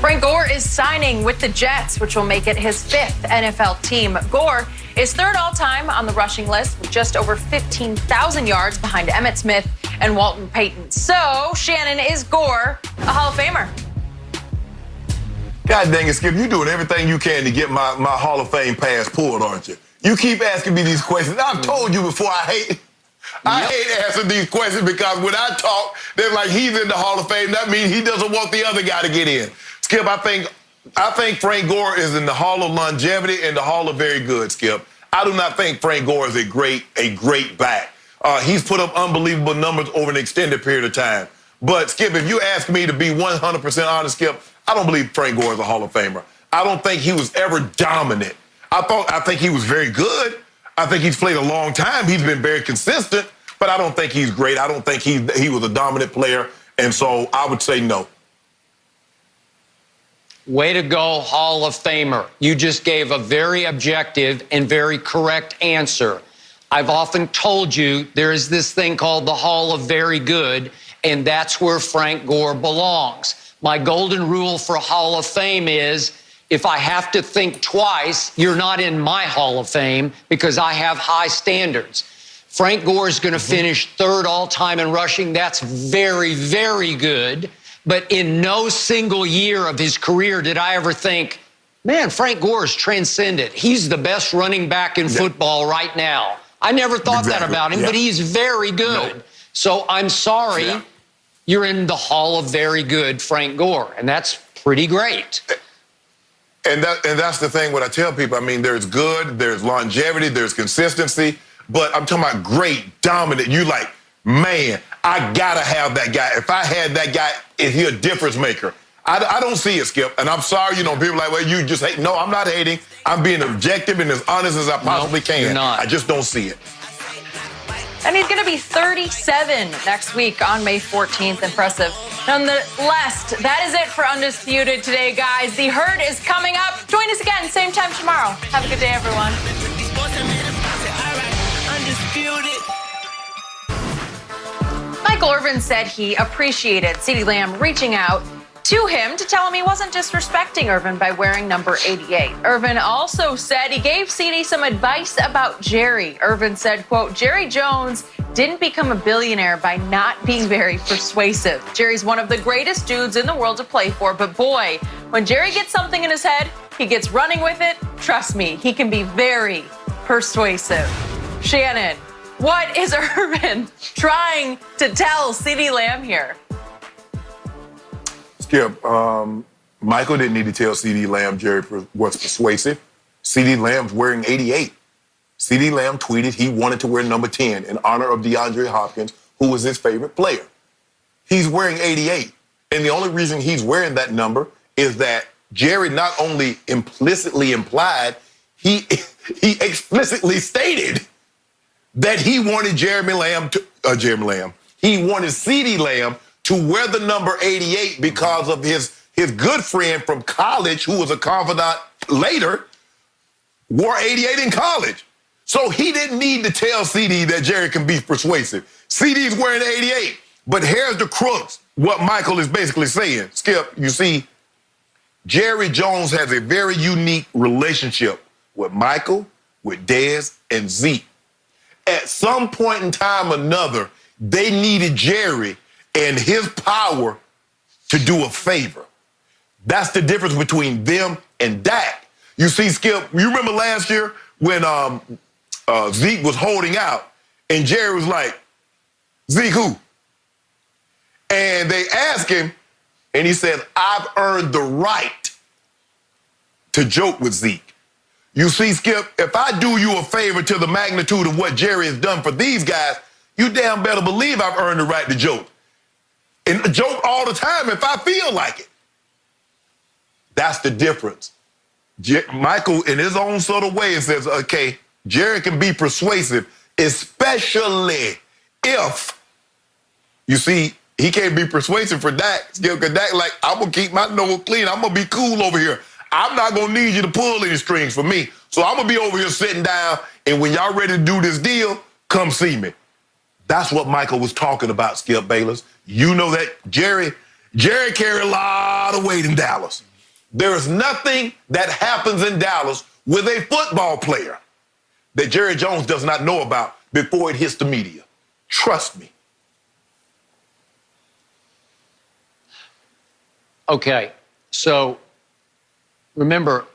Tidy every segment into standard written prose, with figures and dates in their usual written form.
Frank Gore is signing with the Jets, which will make it his 5th NFL team. Gore is 3rd all-time on the rushing list with just over 15,000 yards behind Emmitt Smith and Walton Payton. So, Shannon, is Gore a Hall of Famer? God dang it, Skip, you're doing everything you can to get my Hall of Fame pass pulled, aren't you? You keep asking me these questions. I've told you before, I hate answering these questions because when I talk, they're like, he's in the Hall of Fame. That means he doesn't want the other guy to get in. Skip, I think Frank Gore is in the Hall of Longevity and the Hall of Very Good, Skip. I do not think Frank Gore is a great back. He's put up unbelievable numbers over an extended period of time. But, Skip, if you ask me to be 100% honest, Skip, I don't believe Frank Gore is a Hall of Famer. I don't think he was ever dominant. I think he was very good. I think he's played a long time. He's been very consistent, but I don't think he's great. I don't think he was a dominant player, and so I would say no. Way to go, Hall of Famer. You just gave a very objective and very correct answer. I've often told you there is this thing called the Hall of Very Good, and that's where Frank Gore belongs. My golden rule for Hall of Fame is if I have to think twice, you're not in my Hall of Fame because I have high standards. Frank Gore is going to finish 3rd all-time in rushing. That's very, very good. But in no single year of his career did I ever think, man, Frank Gore is transcendent. He's the best running back in football right now. I never thought that about him, but he's very good. So I'm sorry, you're in the Hall of Very Good, Frank Gore, and that's pretty great. And that's the thing when I tell people, I mean, there's good, there's longevity, there's consistency, but I'm talking about great, dominant. You like, man, I gotta have that guy. If I had that guy, is he a difference maker? I don't see it, Skip. And I'm sorry, people are like, well, you just hate. No, I'm not hating. I'm being objective and as honest as I possibly can. You're not. I just don't see it. And he's going to be 37 next week on May 14th. Impressive. Nonetheless, that is it for Undisputed today, guys. The Herd is coming up. Join us again, same time tomorrow. Have a good day, everyone. Michael Irvin said he appreciated CeeDee Lamb reaching out to him to tell him he wasn't disrespecting Irvin by wearing number 88. Irvin also said he gave CeeDee some advice about Jerry. Irvin said, quote, Jerry Jones didn't become a billionaire by not being very persuasive. Jerry's one of the greatest dudes in the world to play for, but boy, when Jerry gets something in his head, he gets running with it. Trust me, he can be very persuasive. Shannon, what is Irvin trying to tell CeeDee Lamb here? Skip, Michael didn't need to tell CeeDee Lamb Jerry was persuasive. CeeDee Lamb's wearing 88. CeeDee Lamb tweeted he wanted to wear number 10 in honor of DeAndre Hopkins, who was his favorite player. He's wearing 88. And the only reason he's wearing that number is that Jerry not only implicitly implied, he explicitly stated that he wanted he wanted CeeDee Lamb to wear the number 88 because of his good friend from college, who was a confidant later, wore 88 in college. So he didn't need to tell CeeDee that Jerry can be persuasive. CeeDee's wearing 88. But here's the crux, what Michael is basically saying. Skip, you see, Jerry Jones has a very unique relationship with Michael, with Dez, and Zeke. At some point in time or another, they needed Jerry and his power to do a favor. That's the difference between them and Dak. You see, Skip, you remember last year when Zeke was holding out and Jerry was like, Zeke who? And they asked him and he said, I've earned the right to joke with Zeke. You see, Skip, if I do you a favor to the magnitude of what Jerry has done for these guys, you damn better believe I've earned the right to joke. And joke all the time if I feel like it. That's the difference. Michael, in his own sort of way, says, okay, Jerry can be persuasive, especially if, you see, he can't be persuasive for Dak. Because Dak, like, I'm going to keep my nose clean. I'm going to be cool over here. I'm not going to need you to pull any strings for me. So I'm going to be over here sitting down, and when y'all ready to do this deal, come see me. That's what Michael was talking about, Skip Bayless. You know that Jerry carried a lot of weight in Dallas. There is nothing that happens in Dallas with a football player that Jerry Jones does not know about before it hits the media. Trust me. Okay, so remember,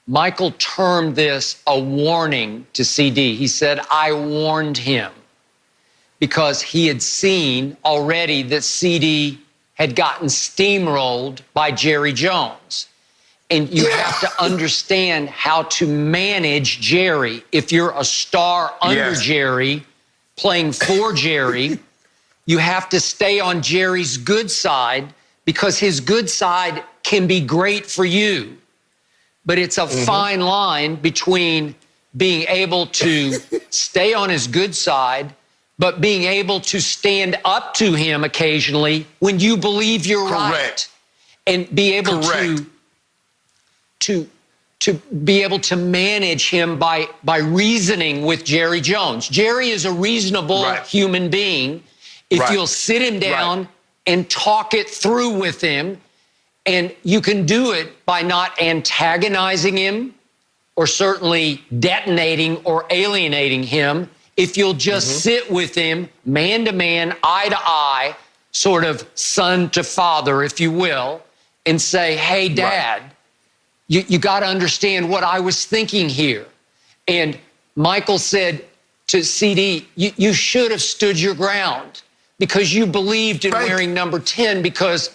Michael termed this a warning to CD. He said, I warned him, because he had seen already that CD had gotten steamrolled by Jerry Jones. And you have to understand how to manage Jerry. If you're a star under Jerry, playing for Jerry, you have to stay on Jerry's good side, because his good side can be great for you. But it's a fine line between being able to stay on his good side, but being able to stand up to him occasionally when you believe you're right, and be able to be able to manage him by reasoning with Jerry Jones. Jerry is a reasonable human being. If you'll sit him down and talk it through with him, and you can do it by not antagonizing him or certainly detonating or alienating him. If you'll just sit with him, man to man, eye to eye, sort of son to father, if you will, and say, hey, Dad, you got to understand what I was thinking here. And Michael said to CD, you should have stood your ground, because you believed in wearing number 10, because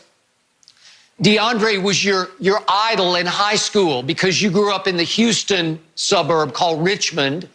DeAndre was your idol in high school, because you grew up in the Houston suburb called Richmond,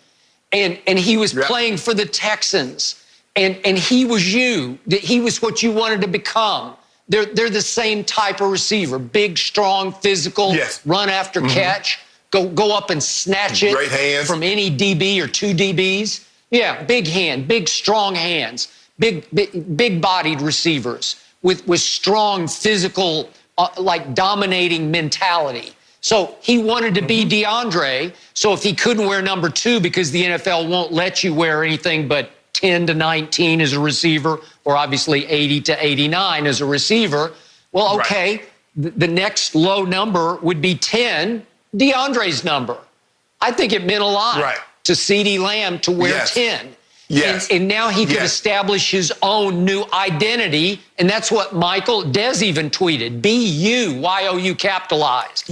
and he was playing for the Texans, and he was you, that he was what you wanted to become. They're the same type of receiver, big, strong, physical, run after catch, go up and snatch it from any DB or two DBs. Yeah, big hand, big, strong hands, big bodied receivers with strong physical, like dominating mentality. So he wanted to be DeAndre. So if he couldn't wear number 2 because the NFL won't let you wear anything but 10 to 19 as a receiver, or obviously 80 to 89 as a receiver, well, okay, the next low number would be 10, DeAndre's number. I think it meant a lot to CeeDee Lamb to wear 10. And now he could establish his own new identity. And that's what Michael Des even tweeted. Be you, Y-O-U capitalized.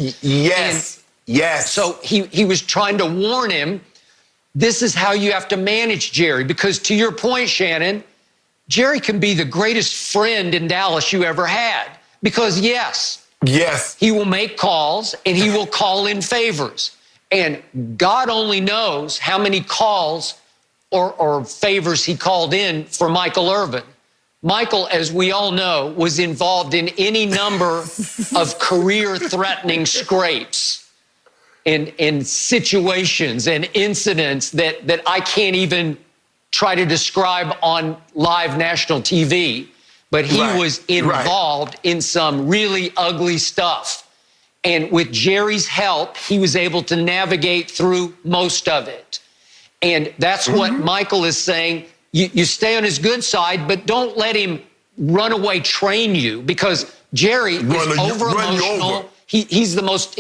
So he was trying to warn him, this is how you have to manage Jerry. Because to your point, Shannon, Jerry can be the greatest friend in Dallas you ever had. Because yes, he will make calls and he will call in favors. And God only knows how many calls or favors he called in for Michael Irvin. Michael, as we all know, was involved in any number of career-threatening scrapes and situations and incidents that I can't even try to describe on live national TV. But he was involved in some really ugly stuff. And with Jerry's help, he was able to navigate through most of it. And that's what Michael is saying. You stay on his good side, but don't let him runaway train you, because Jerry is over-emotional. He's the most,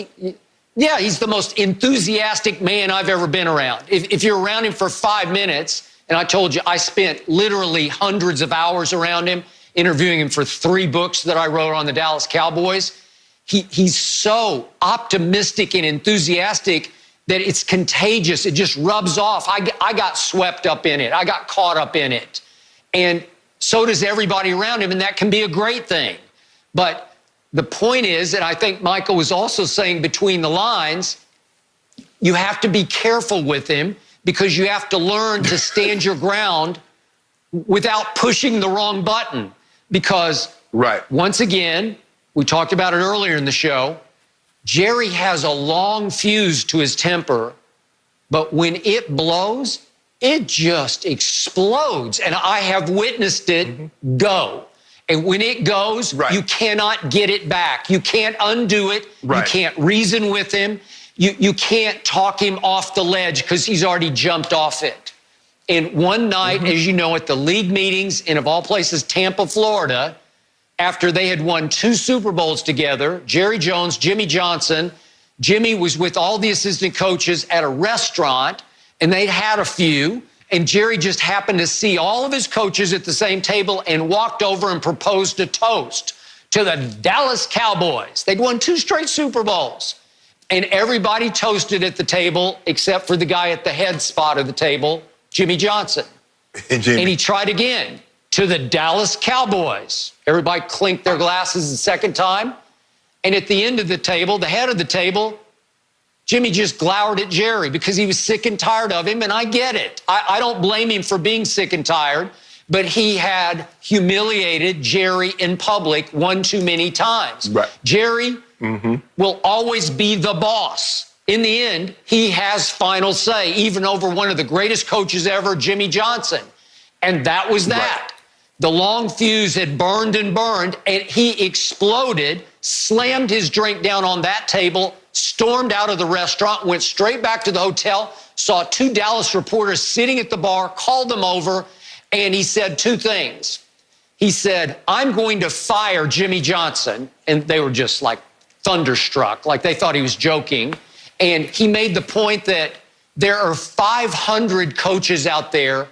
he's the most enthusiastic man I've ever been around. If you're around him for 5 minutes, and I told you I spent literally hundreds of hours around him, interviewing him for 3 books that I wrote on the Dallas Cowboys, he's so optimistic and enthusiastic that it's contagious. It just rubs off. I got swept up in it. I got caught up in it. And so does everybody around him, and that can be a great thing. But the point is, and I think Michael was also saying between the lines, you have to be careful with him, because you have to learn to stand your ground without pushing the wrong button. Because once again, we talked about it earlier in the show, Jerry has a long fuse to his temper, but when it blows, it just explodes. And I have witnessed it go. And when it goes, you cannot get it back. You can't undo it. You can't reason with him. You can't talk him off the ledge, because he's already jumped off it. And one night, as you know, at the league meetings in, of all places, Tampa, Florida, after they had won 2 Super Bowls together, Jerry Jones, Jimmy Johnson. Jimmy was with all the assistant coaches at a restaurant, and they'd had a few, and Jerry just happened to see all of his coaches at the same table and walked over and proposed a toast to the Dallas Cowboys. They'd won 2 straight Super Bowls. And everybody toasted at the table except for the guy at the head spot of the table, Jimmy Johnson. And he tried again to the Dallas Cowboys. Everybody clinked their glasses the second time. And at the end of the table, the head of the table, Jimmy just glowered at Jerry because he was sick and tired of him. And I get it. I don't blame him for being sick and tired, but he had humiliated Jerry in public one too many times. Right. Jerry will always be the boss. In the end, he has final say, even over one of the greatest coaches ever, Jimmy Johnson. And that was that. Right. The long fuse had burned and burned, and he exploded, slammed his drink down on that table, stormed out of the restaurant, went straight back to the hotel, saw 2 Dallas reporters sitting at the bar, called them over, and he said 2 things. He said, "I'm going to fire Jimmy Johnson." And they were just like thunderstruck, like they thought he was joking. And he made the point that there are 500 coaches out there